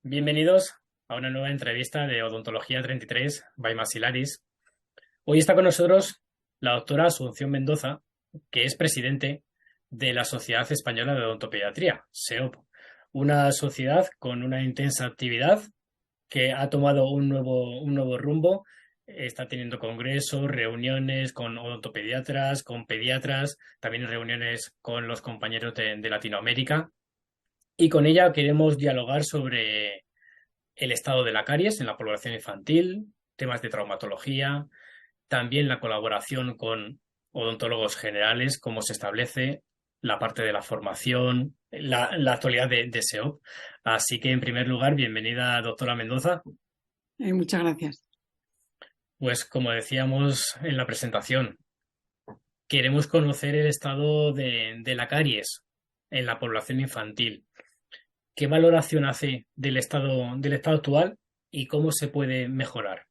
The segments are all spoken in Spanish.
Bienvenidos a una nueva entrevista de Odontología 33 by Masilaris. Hoy está con nosotros la doctora Asunción Mendoza, que es presidente de la Sociedad Española de Odontopediatría, SEOP, una sociedad con una intensa actividad que ha tomado un nuevo rumbo. Está teniendo congresos, reuniones con odontopediatras, con pediatras, también reuniones con los compañeros de Latinoamérica. Y con ella queremos dialogar sobre el estado de la caries en la población infantil, temas de traumatología, también la colaboración con odontólogos generales, cómo se establece la parte de la formación, la actualidad de SEOP. Así que, en primer lugar, bienvenida, doctora Mendoza. Muchas gracias. Pues, como decíamos en la presentación, queremos conocer el estado de la caries en la población infantil. ¿Qué valoración hace del estado actual y cómo se puede mejorar?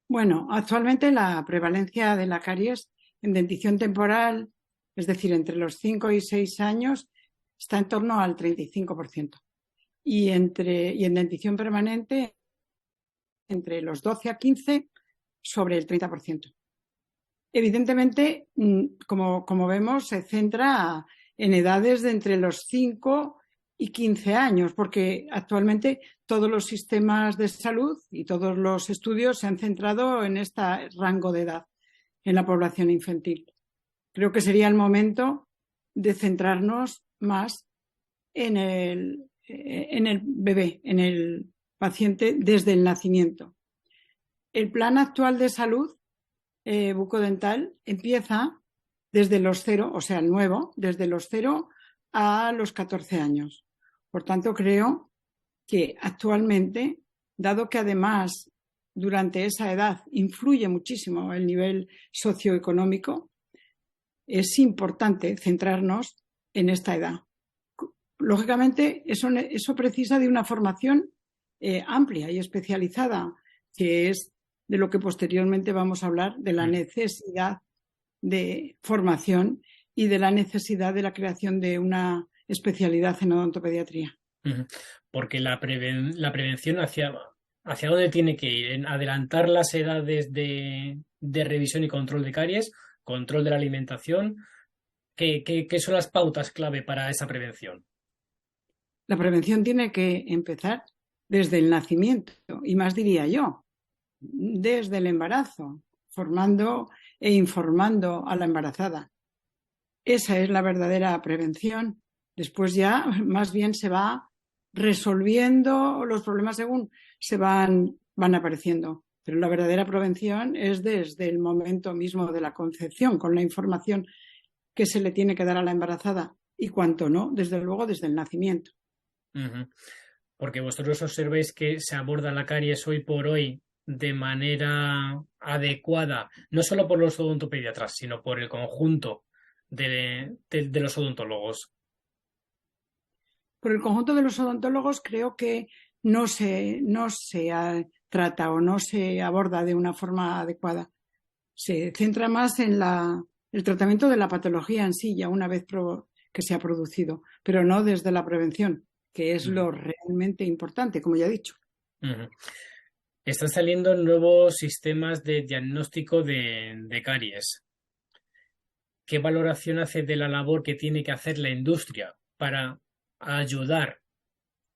Bueno, actualmente la prevalencia de la caries en dentición temporal, es decir, entre los 5 y 6 años, está en torno al 35%. Y en dentición permanente, entre los 12 a 15, sobre el 30%. Evidentemente, como vemos, se centra en edades de entre los 5 y 15 años, porque actualmente todos los sistemas de salud y todos los estudios se han centrado en este rango de edad, en la población infantil. Creo que sería el momento de centrarnos más en el bebé, en el paciente desde el nacimiento. El plan actual de salud bucodental empieza desde los 0, o sea, el nuevo, desde los 0 a los 14 años. Por tanto, creo que actualmente, dado que además durante esa edad influye muchísimo el nivel socioeconómico, es importante centrarnos en esta edad. Lógicamente, eso precisa de una formación amplia y especializada, que es de lo que posteriormente vamos a hablar, de la necesidad de formación y de la necesidad de la creación de una especialidad en odontopediatría. Porque la prevención hacia dónde tiene que ir, en adelantar las edades de revisión y control de caries, control de la alimentación. ¿Qué son las pautas clave para esa prevención? La prevención tiene que empezar desde el nacimiento, y más diría yo, desde el embarazo, formando e informando a la embarazada. Esa es la verdadera prevención. Después ya más bien se va resolviendo los problemas según se van apareciendo. Pero la verdadera prevención es desde el momento mismo de la concepción, con la información que se le tiene que dar a la embarazada y cuanto no, desde luego desde el nacimiento. Porque vosotros observéis que se aborda la caries hoy por hoy de manera adecuada, no solo por los odontopediatras, sino por el conjunto de los odontólogos. Por el conjunto de los odontólogos creo que no se trata o no se aborda de una forma adecuada. Se centra más en el tratamiento de la patología en sí, ya una vez que se ha producido, pero no desde la prevención, que es lo realmente importante, como ya he dicho. Están saliendo nuevos sistemas de diagnóstico de caries. ¿Qué valoración hace de la labor que tiene que hacer la industria para ayudar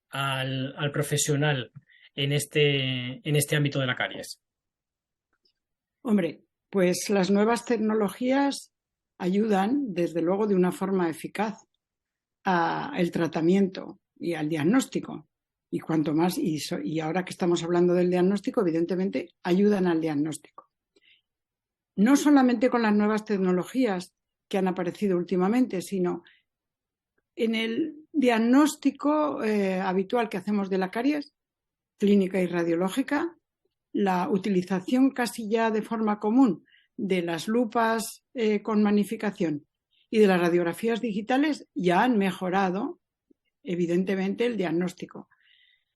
al profesional en este ámbito de la caries? Hombre, pues las nuevas tecnologías ayudan, desde luego, de una forma eficaz al tratamiento y al diagnóstico. Y cuanto más, y ahora que estamos hablando del diagnóstico, evidentemente ayudan al diagnóstico. No solamente con las nuevas tecnologías que han aparecido últimamente, sino en el diagnóstico habitual que hacemos de la caries, clínica y radiológica, la utilización casi ya de forma común de las lupas con magnificación y de las radiografías digitales ya han mejorado, evidentemente, el diagnóstico.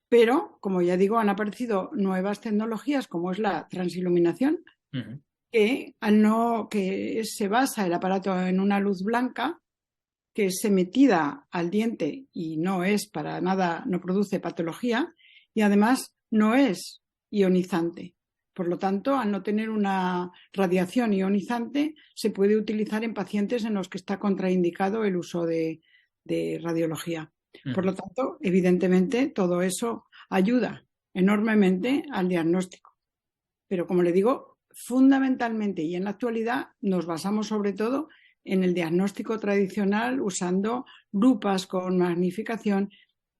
Pero, como ya digo, han aparecido nuevas tecnologías como es la transiluminación, que se basa el aparato en una luz blanca que se metida al diente y no es para nada, no produce patología y además no es ionizante. Por lo tanto, al no tener una radiación ionizante, se puede utilizar en pacientes en los que está contraindicado el uso de radiología. Por lo tanto, evidentemente, todo eso ayuda enormemente al diagnóstico. Pero, como le digo, fundamentalmente y en la actualidad nos basamos sobre todo en el diagnóstico tradicional usando lupas con magnificación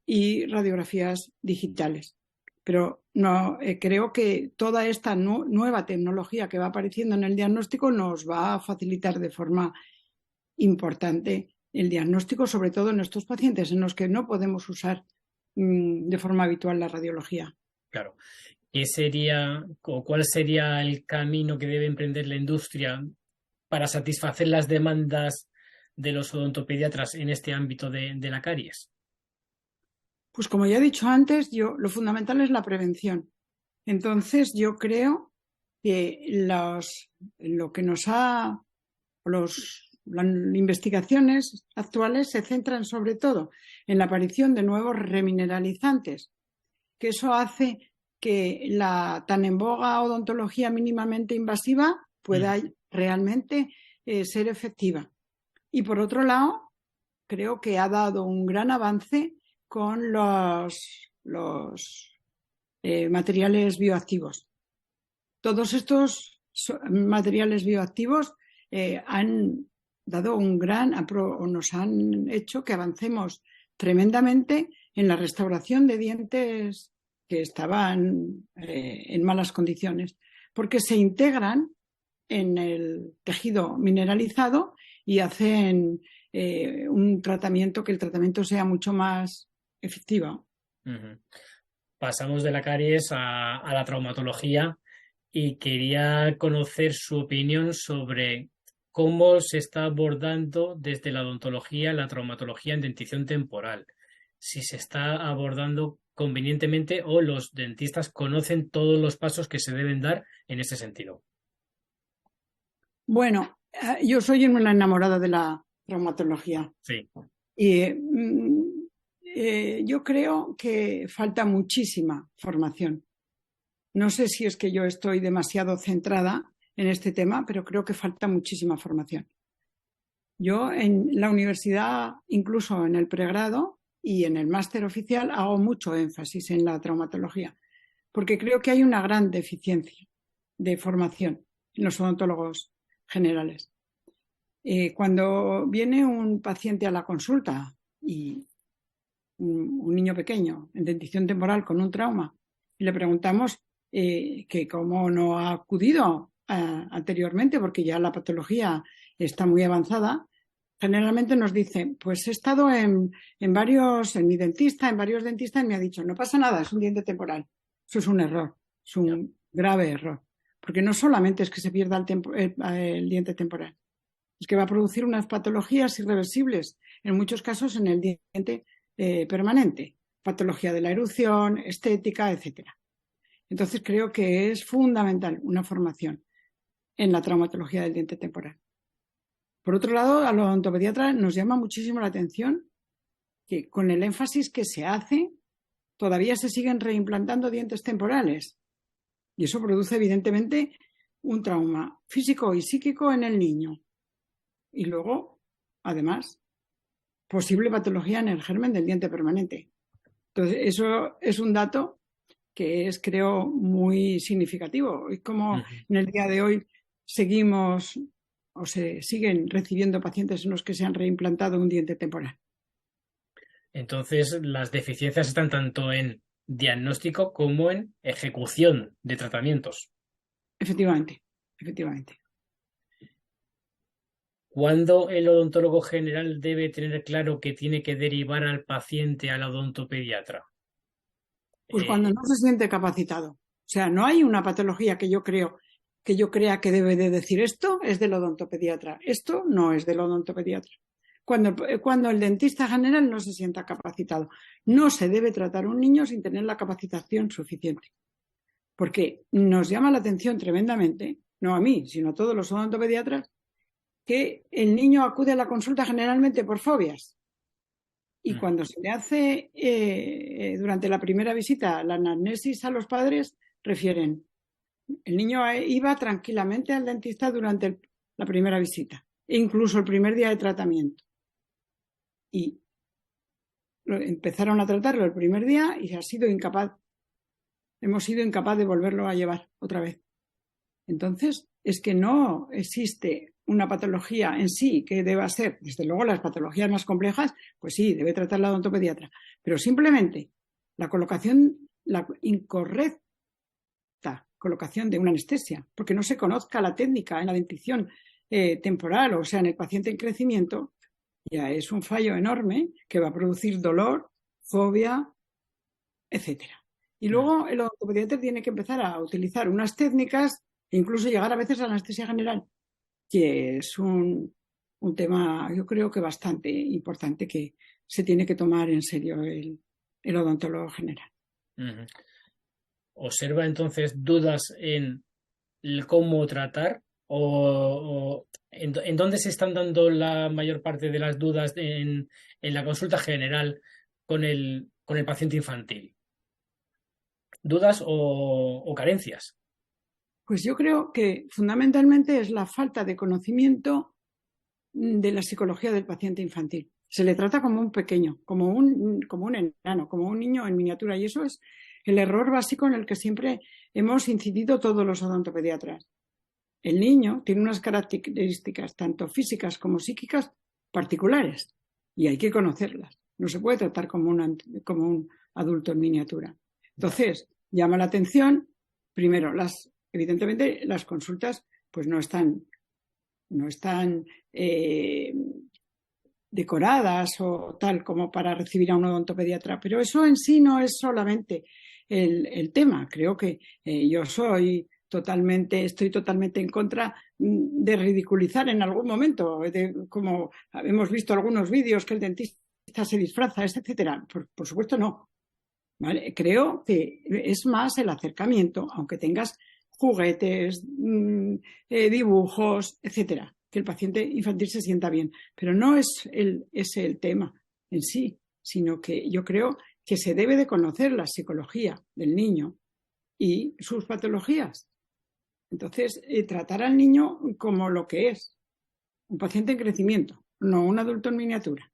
y radiografías digitales. Pero no, creo que toda esta nueva tecnología que va apareciendo en el diagnóstico nos va a facilitar de forma importante el diagnóstico, sobre todo en estos pacientes en los que no podemos usar de forma habitual la radiología. Claro. ¿Qué sería o cuál sería el camino que debe emprender la industria para satisfacer las demandas de los odontopediatras en este ámbito de la caries? Pues como ya he dicho antes, lo fundamental es la prevención. Entonces yo creo que lo que las investigaciones actuales se centran sobre todo en la aparición de nuevos remineralizantes, que eso hace que la tan en boga odontología mínimamente invasiva pueda realmente ser efectiva. Y por otro lado, creo que ha dado un gran avance con los materiales bioactivos. Todos estos materiales bioactivos han dado nos han hecho que avancemos tremendamente en la restauración de dientes que estaban en malas condiciones, porque se integran en el tejido mineralizado y hacen un tratamiento, que el tratamiento sea mucho más efectivo. Pasamos de la caries a la traumatología y quería conocer su opinión sobre cómo se está abordando desde la odontología la traumatología en dentición temporal. Si se está abordando convenientemente o los dentistas conocen todos los pasos que se deben dar en ese sentido. Bueno, yo soy una enamorada de la traumatología. Sí. Y yo creo que falta muchísima formación. No sé si es que yo estoy demasiado centrada en este tema, pero creo que falta muchísima formación. Yo en la universidad, incluso en el pregrado y en el máster oficial, hago mucho énfasis en la traumatología, porque creo que hay una gran deficiencia de formación en los odontólogos generales. Cuando viene un paciente a la consulta y un niño pequeño en dentición temporal con un trauma y le preguntamos que cómo no ha acudido anteriormente porque ya la patología está muy avanzada, generalmente nos dice, pues he estado en varios dentistas y me ha dicho, no pasa nada, es un diente temporal. Eso es un error, es un grave error, porque no solamente es que se pierda el diente temporal, es que va a producir unas patologías irreversibles, en muchos casos en el diente permanente, patología de la erupción, estética, etcétera. Entonces creo que es fundamental una formación en la traumatología del diente temporal. Por otro lado, a los odontopediatras nos llama muchísimo la atención que con el énfasis que se hace, todavía se siguen reimplantando dientes temporales. Y eso produce, evidentemente, un trauma físico y psíquico en el niño. Y luego, además, posible patología en el germen del diente permanente. Entonces, eso es un dato que es, creo, muy significativo. Y como en el día de hoy seguimos o se siguen recibiendo pacientes en los que se han reimplantado un diente temporal. Entonces, las deficiencias están tanto en diagnóstico como en ejecución de tratamientos. Efectivamente, efectivamente. ¿Cuándo el odontólogo general debe tener claro que tiene que derivar al paciente al odontopediatra? Pues cuando no se siente capacitado. O sea, no hay una patología que yo crea que debe de decir esto es del odontopediatra, esto no es del odontopediatra. Cuando el dentista general no se sienta capacitado, no se debe tratar a un niño sin tener la capacitación suficiente. Porque nos llama la atención tremendamente, no a mí, sino a todos los odontopediatras, que el niño acude a la consulta generalmente por fobias. Y cuando se le hace durante la primera visita la anamnesis a los padres, refieren, el niño iba tranquilamente al dentista durante la primera visita, e incluso el primer día de tratamiento. Y empezaron a tratarlo el primer día y hemos sido incapaz de volverlo a llevar otra vez. Entonces, es que no existe una patología en sí que deba ser, desde luego las patologías más complejas, pues sí, debe tratar la odontopediatra, pero simplemente la incorrecta colocación de una anestesia, porque no se conozca la técnica en la dentición temporal, o sea, en el paciente en crecimiento, ya es un fallo enorme que va a producir dolor, fobia, etcétera. Y luego el odontopediatra tiene que empezar a utilizar unas técnicas e incluso llegar a veces a la anestesia general, que es un tema, yo creo que bastante importante, que se tiene que tomar en serio el odontólogo general. ¿Observa entonces dudas en cómo tratar o en dónde se están dando la mayor parte de las dudas en la consulta general con el paciente infantil? ¿Dudas o carencias? Pues yo creo que fundamentalmente es la falta de conocimiento de la psicología del paciente infantil. Se le trata como un pequeño, como un enano, como un niño en miniatura, y eso es el error básico en el que siempre hemos incidido todos los odontopediatras. El niño tiene unas características tanto físicas como psíquicas particulares y hay que conocerlas. No se puede tratar como un adulto en miniatura. Entonces, llama la atención, primero, evidentemente las consultas pues no están decoradas o tal como para recibir a un odontopediatra, pero eso en sí no es solamente el tema. Creo que yo estoy totalmente en contra de ridiculizar en algún momento, como hemos visto algunos vídeos que el dentista se disfraza, etcétera. Por supuesto no. ¿Vale? Creo que es más el acercamiento, aunque tengas juguetes, dibujos, etcétera, que el paciente infantil se sienta bien. Pero no es ese el tema en sí, sino que yo creo que se debe de conocer la psicología del niño y sus patologías. Entonces, tratar al niño como lo que es, un paciente en crecimiento, no un adulto en miniatura.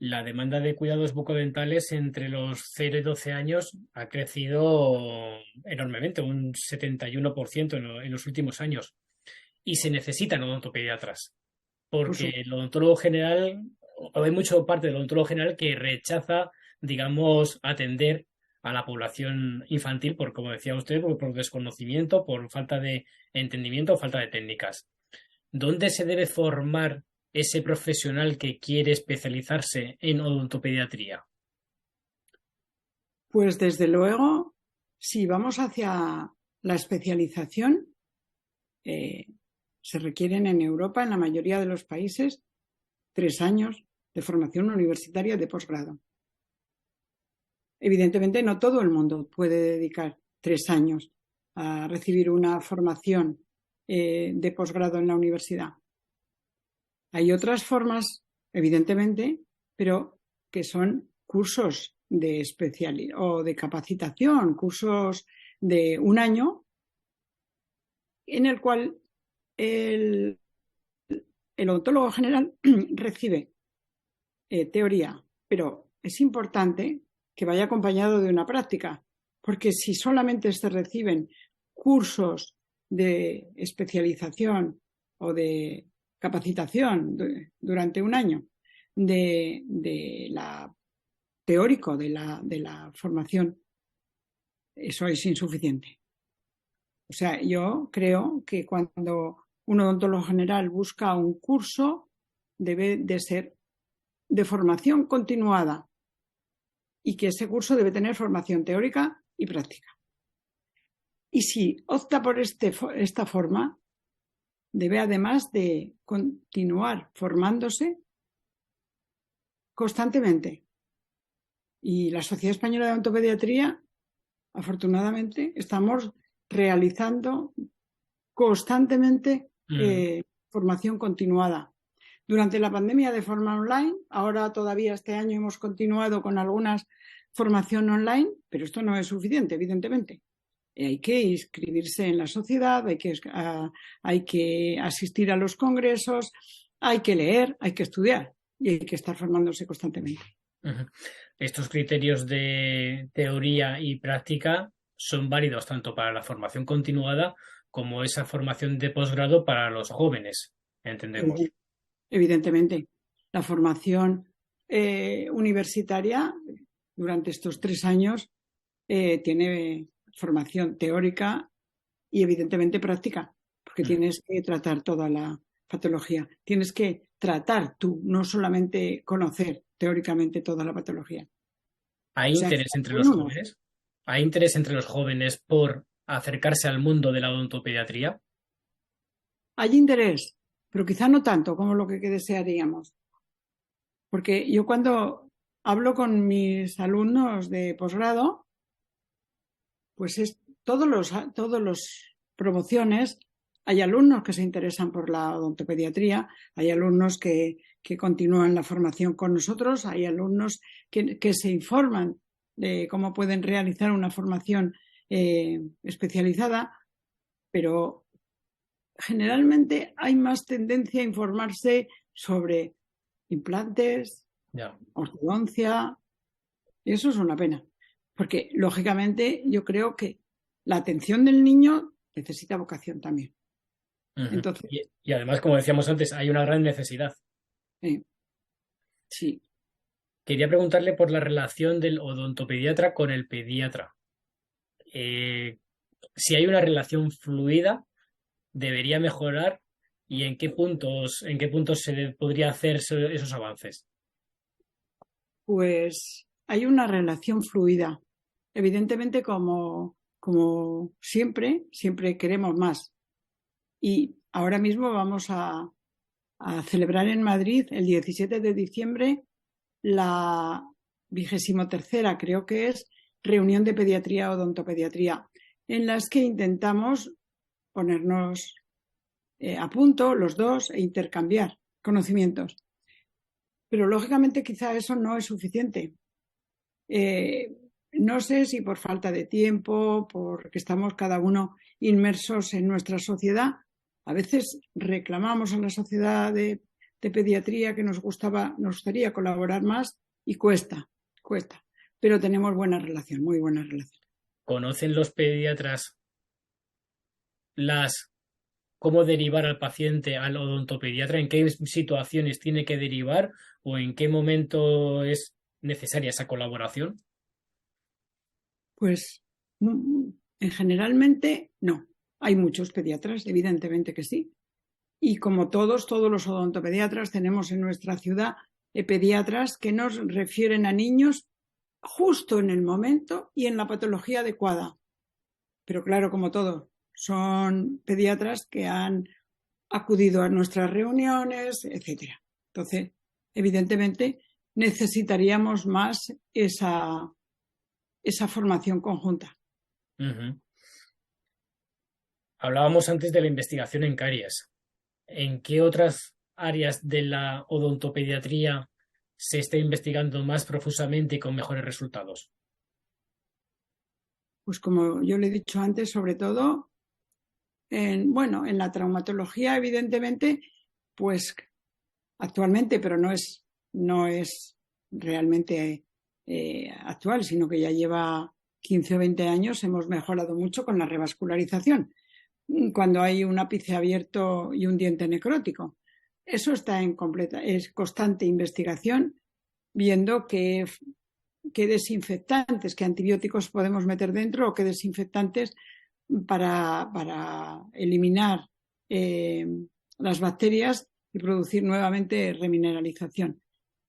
La demanda de cuidados bucodentales entre los 0 y 12 años ha crecido enormemente, un 71% en los últimos años. Y se necesitan odontopediatras, porque el odontólogo general, hay mucha parte del odontólogo general que rechaza, digamos, atender a la población infantil por, como decía usted, por desconocimiento, por falta de entendimiento o falta de técnicas. ¿Dónde se debe formar ese profesional que quiere especializarse en odontopediatría? Pues desde luego, si vamos hacia la especialización, se requieren en Europa, en la mayoría de los países, 3 años de formación universitaria de posgrado. Evidentemente, no todo el mundo puede dedicar 3 años a recibir una formación de posgrado en la universidad. Hay otras formas, evidentemente, pero que son cursos de especialidad o de capacitación, cursos de 1 año, en el cual el odontólogo general recibe teoría, pero es importante que vaya acompañado de una práctica, porque si solamente se reciben cursos de especialización o de capacitación durante 1 año de la teórico de la formación, eso es insuficiente. O sea, yo creo que cuando un odontólogo general busca un curso, debe de ser de formación continuada y que ese curso debe tener formación teórica y práctica. Y si opta por esta forma, debe además de continuar formándose constantemente. Y la Sociedad Española de Odontopediatría, afortunadamente, estamos realizando constantemente formación continuada. Durante la pandemia de forma online, ahora todavía este año hemos continuado con algunas formación online, pero esto no es suficiente, evidentemente. Hay que inscribirse en la sociedad, hay que asistir a los congresos, hay que leer, hay que estudiar y hay que estar formándose constantemente. Estos criterios de teoría y práctica son válidos tanto para la formación continuada como esa formación de posgrado para los jóvenes, entendemos. Evidentemente, la formación universitaria durante estos 3 años tiene formación teórica y evidentemente práctica, porque tienes que tratar toda la patología. Tienes que tratar tú, no solamente conocer teóricamente toda la patología. ¿Hay interés entre los jóvenes? ¿Hay interés entre los jóvenes por acercarse al mundo de la odontopediatría? Hay interés, pero quizá no tanto como lo que desearíamos. Porque yo cuando hablo con mis alumnos de posgrado, pues es todos los promociones, hay alumnos que se interesan por la odontopediatría, hay alumnos que continúan la formación con nosotros, hay alumnos que se informan de cómo pueden realizar una formación especializada, pero generalmente hay más tendencia a informarse sobre implantes, ortodoncia, y eso es una pena. Porque, lógicamente, yo creo que la atención del niño necesita vocación también. Entonces, y además, como decíamos antes, hay una gran necesidad. Sí. Quería preguntarle por la relación del odontopediatra con el pediatra. Si hay una relación fluida, debería mejorar y en qué puntos se podría hacer esos avances. Pues hay una relación fluida. Evidentemente, como siempre queremos más. Y ahora mismo vamos a celebrar en Madrid el 17 de diciembre la 23ª, creo que es, reunión de pediatría o odontopediatría, en las que intentamos ponernos a punto los dos e intercambiar conocimientos. Pero lógicamente quizá eso no es suficiente. No sé si por falta de tiempo, porque estamos cada uno inmersos en nuestra sociedad. A veces reclamamos a la sociedad de pediatría que nos gustaría colaborar más y cuesta. Pero tenemos buena relación, muy buena relación. ¿Conocen los pediatras cómo derivar al paciente al odontopediatra? ¿En qué situaciones tiene que derivar o en qué momento es necesaria esa colaboración? Pues generalmente no. Hay muchos pediatras, evidentemente que sí. Y como todos los odontopediatras tenemos en nuestra ciudad pediatras que nos refieren a niños justo en el momento y en la patología adecuada. Pero claro, como todo, son pediatras que han acudido a nuestras reuniones, etcétera. Entonces, evidentemente, necesitaríamos más esa formación conjunta. Hablábamos antes de la investigación en caries. ¿En qué otras áreas de la odontopediatría se está investigando más profusamente y con mejores resultados? Pues como yo le he dicho antes, sobre todo en la traumatología, evidentemente, pues actualmente, pero no es realmente actual, sino que ya lleva 15 o 20 años, hemos mejorado mucho con la revascularización, cuando hay un ápice abierto y un diente necrótico. Eso está es constante investigación, viendo qué desinfectantes, qué antibióticos podemos meter dentro o qué desinfectantes para eliminar las bacterias y producir nuevamente remineralización.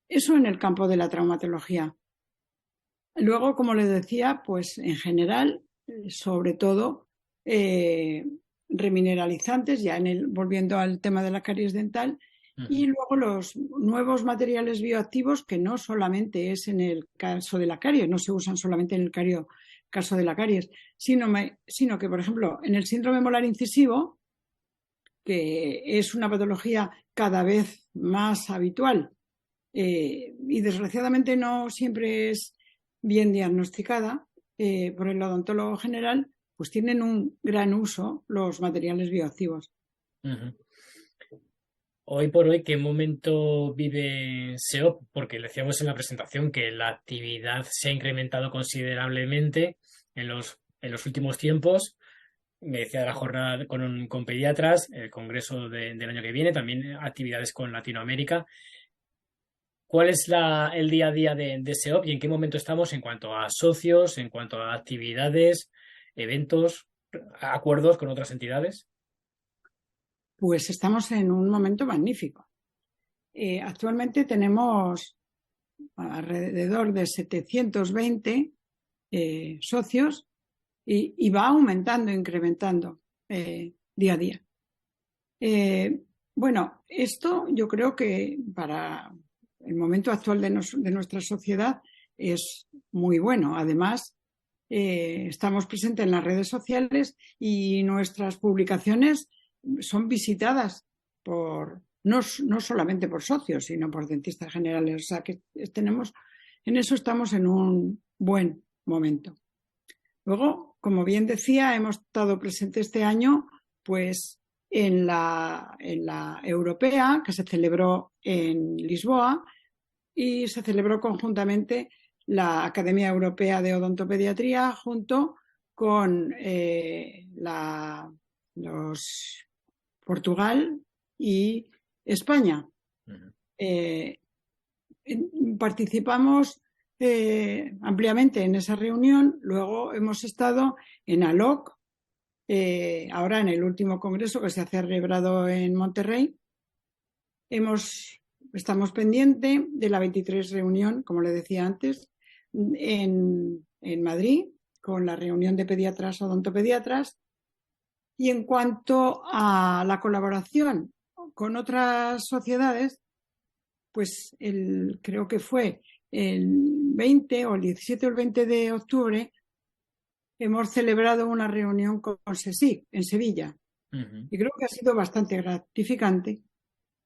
Eso en el campo de la traumatología. Luego, como les decía, pues en general, sobre todo, remineralizantes, ya volviendo al tema de la caries dental, y luego los nuevos materiales bioactivos, que no solamente es en el caso de la caries, no se usan solamente en el caso de la caries, sino que, por ejemplo, en el síndrome molar incisivo que es una patología cada vez más habitual y desgraciadamente no siempre es bien diagnosticada por el odontólogo general, pues tienen un gran uso los materiales bioactivos. Ujú. Hoy por hoy, ¿qué momento vive SEOP? Porque decíamos en la presentación que la actividad se ha incrementado considerablemente en los últimos tiempos. Me decía la jornada con pediatras, el congreso del año que viene, también actividades con Latinoamérica. ¿Cuál es el día a día de SEOP y en qué momento estamos en cuanto a socios, en cuanto a actividades, eventos, acuerdos con otras entidades? Pues estamos en un momento magnífico. Actualmente tenemos alrededor de 720 socios y va aumentando, incrementando día a día. Bueno, esto yo creo que para el momento actual de nuestra sociedad es muy bueno. Además, estamos presentes en las redes sociales y nuestras publicaciones son visitadas no solamente por socios, sino por dentistas generales. O sea que en eso estamos en un buen momento. Luego, como bien decía, hemos estado presentes este año, pues en la europea, que se celebró en Lisboa, y se celebró conjuntamente la Academia Europea de Odontopediatría junto con los Portugal y España. Uh-huh. Participamos ampliamente en esa reunión. Luego hemos estado en ALOC, ahora en el último congreso que se ha celebrado en Monterrey. Estamos pendientes de la 23 reunión, como le decía antes, en Madrid, con la reunión de pediatras odontopediatras. Y en cuanto a la colaboración con otras sociedades, pues creo que fue el 20 o el 17 o el 20 de octubre, hemos celebrado una reunión con SESIC en Sevilla. Uh-huh. Y creo que ha sido bastante gratificante.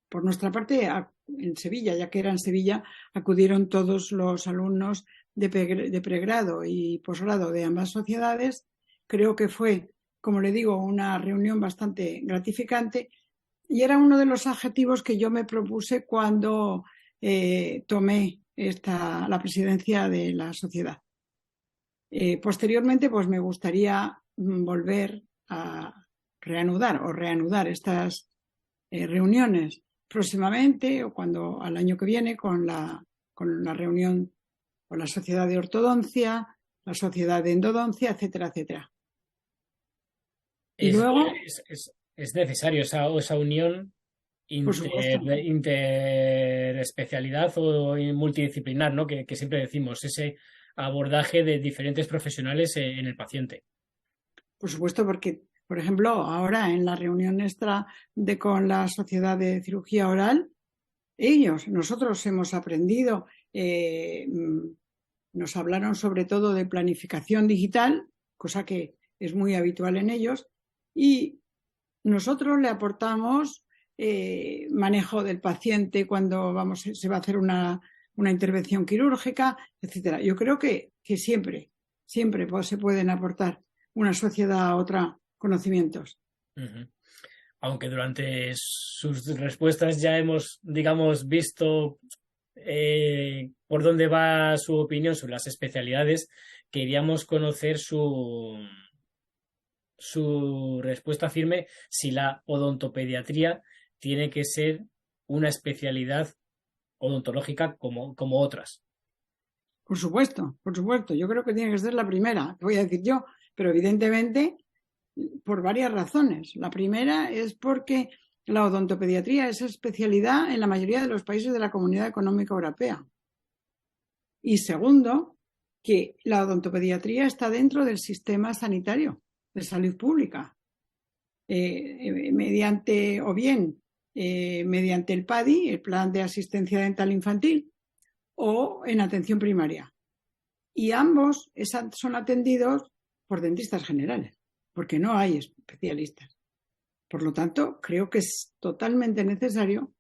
Por nuestra parte, en Sevilla, ya que era en Sevilla, acudieron todos los alumnos de pregrado y posgrado de ambas sociedades. Creo que fue, como le digo, una reunión bastante gratificante y era uno de los objetivos que yo me propuse cuando tomé la presidencia de la sociedad. Posteriormente, pues me gustaría volver a reanudar estas reuniones próximamente o cuando al año que viene con la reunión con la Sociedad de Ortodoncia, la Sociedad de Endodoncia, etcétera, etcétera. Y luego es necesario esa unión interespecialidad o multidisciplinar, ¿no? Que siempre decimos, ese abordaje de diferentes profesionales en el paciente. Por supuesto, porque, por ejemplo, ahora en la reunión con la Sociedad de Cirugía Oral, nosotros hemos aprendido, nos hablaron sobre todo de planificación digital, cosa que es muy habitual en ellos, y nosotros le aportamos manejo del paciente cuando se va a hacer una intervención quirúrgica, etcétera. Yo creo que siempre se pueden aportar una sociedad a otra conocimientos. Uh-huh. Aunque durante sus respuestas ya hemos, digamos, visto por dónde va su opinión sobre las especialidades, queríamos conocer su respuesta firme si la odontopediatría tiene que ser una especialidad odontológica como otras. Por supuesto. Yo creo que tiene que ser la primera, voy a decir yo, pero evidentemente por varias razones. La primera es porque la odontopediatría es especialidad en la mayoría de los países de la Comunidad Económica Europea. Y segundo, que la odontopediatría está dentro del sistema sanitario de salud pública, mediante el PADI, el Plan de Asistencia Dental Infantil, o en atención primaria. Y ambos son atendidos por dentistas generales, porque no hay especialistas. Por lo tanto, creo que es totalmente necesario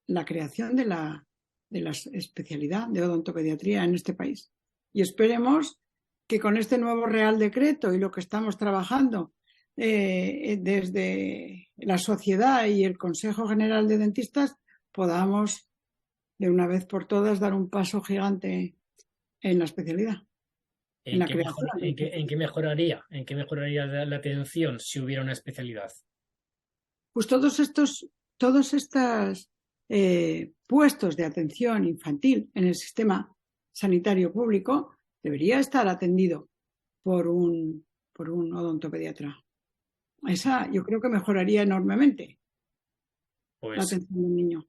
la creación de la especialidad de odontopediatría en este país. Y esperemos que con este nuevo Real Decreto y lo que estamos trabajando desde la sociedad y el Consejo General de Dentistas podamos de una vez por todas dar un paso gigante en la especialidad, en la creación. ¿En qué mejoraría la atención si hubiera una especialidad? Pues todos estos puestos de atención infantil en el sistema sanitario público debería estar atendido por un odontopediatra. Esa yo creo que mejoraría enormemente la Pues atención del niño.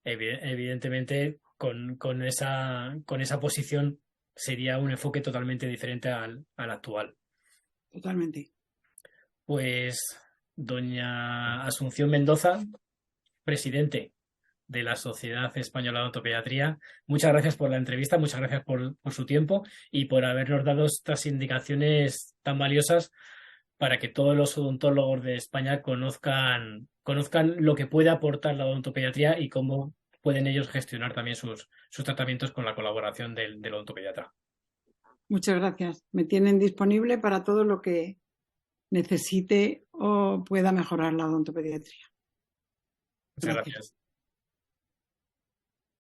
evidentemente con esa posición sería un enfoque totalmente diferente al actual. Totalmente. Pues doña Asunción Mendoza, presidente de la Sociedad Española de Odontopediatría, muchas gracias por la entrevista, muchas gracias por su tiempo y por habernos dado estas indicaciones tan valiosas para que todos los odontólogos de España conozcan lo que puede aportar la odontopediatría y cómo pueden ellos gestionar también sus tratamientos con la colaboración del odontopediatra. Muchas gracias. Me tienen disponible para todo lo que necesite o pueda mejorar la odontopediatría. Muchas Gracias. gracias.